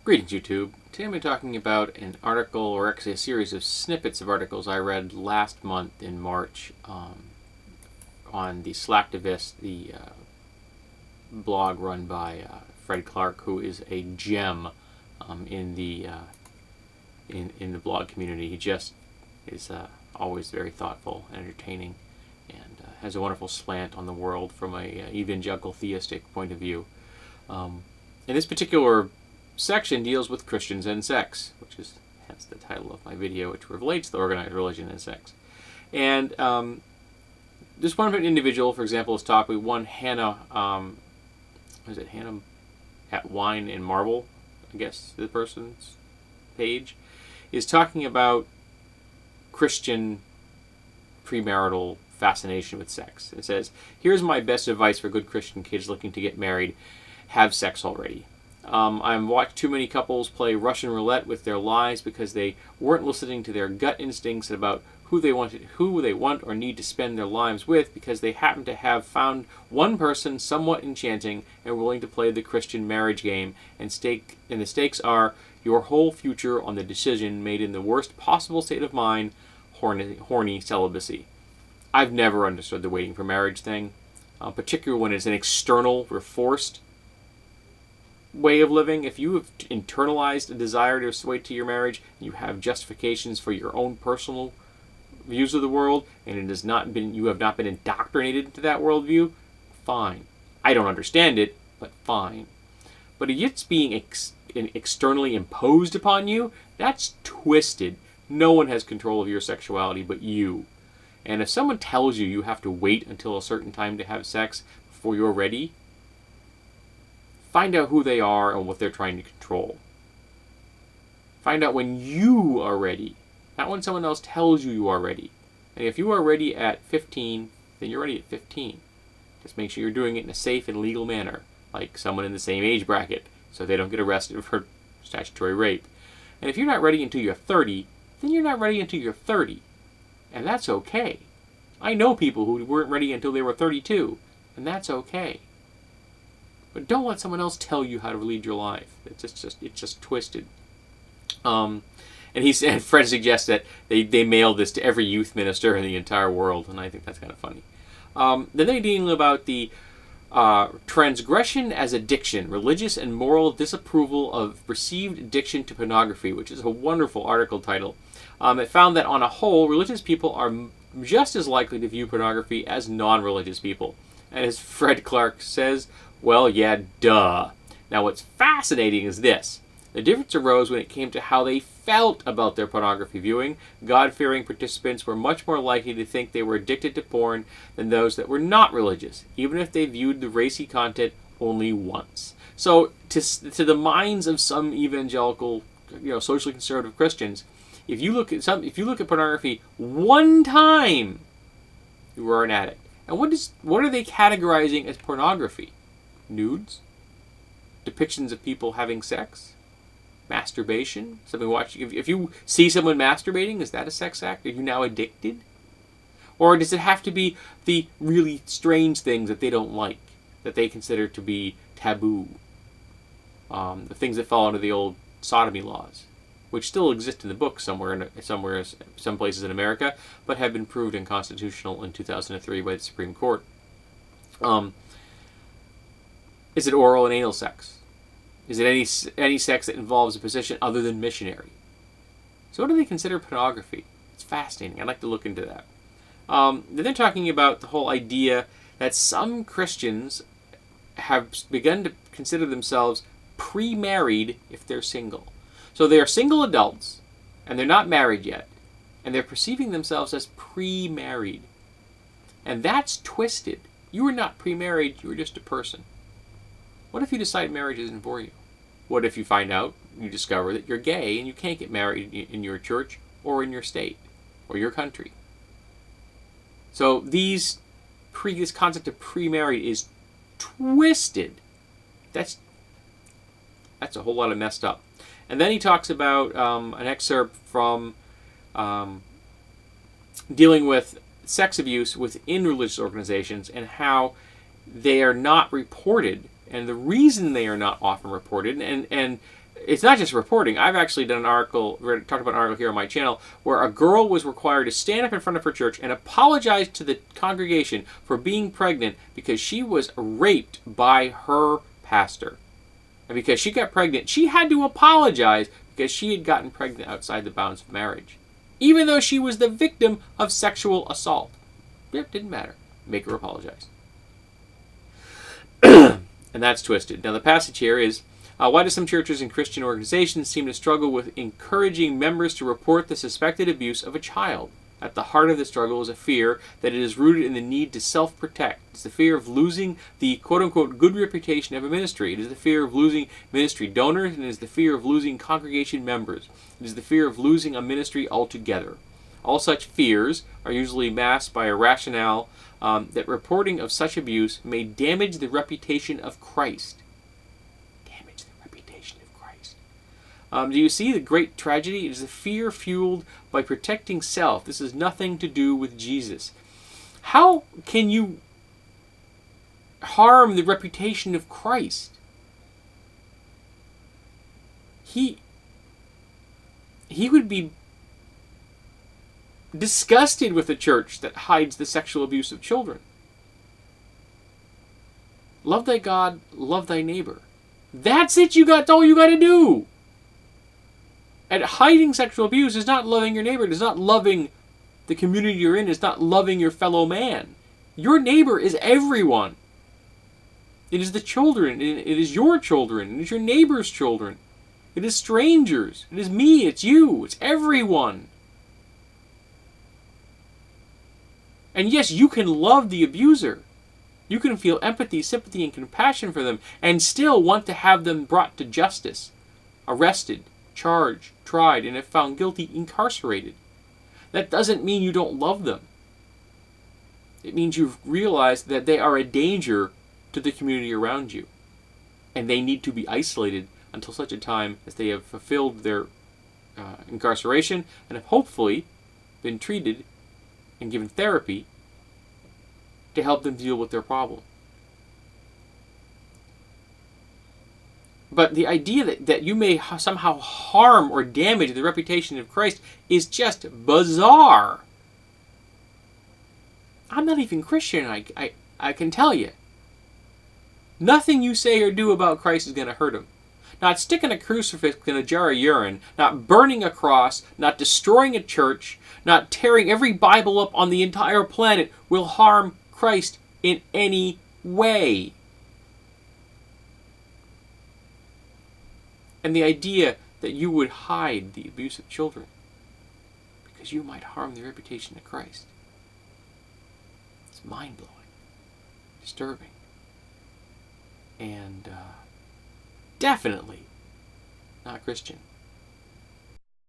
Greetings, YouTube. Today I'm talking about an article, or actually a series of snippets of articles I read last month in March on the Slacktivist, the blog run by Fred Clark, who is a gem in the blog community. He just is always very thoughtful and entertaining, and has a wonderful slant on the world from a evangelical theistic point of view. In this particular section deals with Christians and sex, which is hence the title of my video, which relates to organized religion and sex. And this one individual, for example, is talking. One Hannah, Hannah at Wine and Marble, I guess the person's page, is talking about Christian premarital fascination with sex. It says, "Here's my best advice for good Christian kids looking to get married: have sex already. I've watched too many couples play Russian roulette with their lives because they weren't listening to their gut instincts about who they want or need to spend their lives with, because they happen to have found one person somewhat enchanting and willing to play the Christian marriage game, and the stakes are your whole future on the decision made in the worst possible state of mind, horny celibacy." I've never understood the waiting for marriage thing, particularly when it's an external or forced way of living. If you have internalized a desire to wait to your marriage, you have justifications for your own personal views of the world, and you have not been indoctrinated into that worldview, fine. I don't understand it, but fine. But if it's being externally imposed upon you, that's twisted. No one has control of your sexuality but you. And if someone tells you have to wait until a certain time to have sex before you're ready, find out who they are and what they're trying to control. Find out when you are ready, not when someone else tells you are ready. And if you are ready at 15, then you're ready at 15. Just make sure you're doing it in a safe and legal manner, like someone in the same age bracket, so they don't get arrested for statutory rape. And if you're not ready until you're 30, then you're not ready until you're 30. And that's okay. I know people who weren't ready until they were 32, and that's okay. But don't let someone else tell you how to lead your life. It's just twisted. And Fred suggests that they mail this to every youth minister in the entire world, and I think that's kind of funny. Then they're dealing about the transgression as addiction, religious and moral disapproval of perceived addiction to pornography, which is a wonderful article title. It found that on a whole, religious people are just as likely to view pornography as non-religious people. And as Fred Clark says, well, yeah, duh. Now, what's fascinating is this. The difference arose when it came to how they felt about their pornography viewing. God-fearing participants were much more likely to think they were addicted to porn than those that were not religious, even if they viewed the racy content only once. So, to the minds of some evangelical, socially conservative Christians, if you look at pornography one time, you are an addict. And what are they categorizing as pornography? Nudes? Depictions of people having sex? Masturbation? If you see someone masturbating, is that a sex act? Are you now addicted? Or does it have to be the really strange things that they don't like, that they consider to be taboo? The things that fall under the old sodomy laws, which still exist in the book some places in America, but have been proved unconstitutional in 2003 by the Supreme Court. Is it oral and anal sex? Is it any sex that involves a position other than missionary? So what do they consider pornography? It's fascinating. I'd like to look into that. Then they're talking about the whole idea that some Christians have begun to consider themselves pre-married if they're single. So they are single adults, and they're not married yet, and they're perceiving themselves as pre-married. And that's twisted. You are not pre-married, you are just a person. What if you decide marriage isn't for you? What if you discover that you're gay and you can't get married in your church or in your state or your country? So this concept of pre-married is twisted. That's a whole lot of messed up. And then he talks about an excerpt from dealing with sex abuse within religious organizations and how they are not reported And the reason they are not often reported, and it's not just reporting. I've actually done an article, talked about an article here on my channel, where a girl was required to stand up in front of her church and apologize to the congregation for being pregnant because she was raped by her pastor. And because she got pregnant, she had to apologize because she had gotten pregnant outside the bounds of marriage, even though she was the victim of sexual assault. It didn't matter. Make her apologize. And that's twisted. Now the passage here is, why do some churches and Christian organizations seem to struggle with encouraging members to report the suspected abuse of a child? At the heart of the struggle is a fear that it is rooted in the need to self-protect. It's the fear of losing the quote-unquote good reputation of a ministry. It is the fear of losing ministry donors, and it is the fear of losing congregation members. It is the fear of losing a ministry altogether. All such fears are usually masked by a rationale that reporting of such abuse may damage the reputation of Christ. Damage the reputation of Christ. Do you see the great tragedy? It is the fear fueled by protecting self. This has nothing to do with Jesus. How can you harm the reputation of Christ? He would be disgusted with a church that hides the sexual abuse of children. Love thy God, love thy neighbor. That's it. That's all you got to do. And hiding sexual abuse is not loving your neighbor. It is not loving the community you're in. It's not loving your fellow man. Your neighbor is everyone. It is the children. It is your children. It is your neighbor's children. It is strangers. It is me. It's you. It's everyone. And yes, you can love the abuser. You can feel empathy, sympathy, and compassion for them and still want to have them brought to justice, arrested, charged, tried, and if found guilty, incarcerated. That doesn't mean you don't love them. It means you've realized that they are a danger to the community around you. And they need to be isolated until such a time as they have fulfilled their incarceration and have hopefully been treated and given therapy to help them deal with their problem. But the idea that you may somehow harm or damage the reputation of Christ is just bizarre. I'm not even Christian, I can tell you. Nothing you say or do about Christ is going to hurt him. Not sticking a crucifix in a jar of urine, not burning a cross, not destroying a church, not tearing every Bible up on the entire planet will harm Christ in any way. And the idea that you would hide the abuse of children because you might harm the reputation of Christ. It's mind-blowing, disturbing, and definitely not Christian.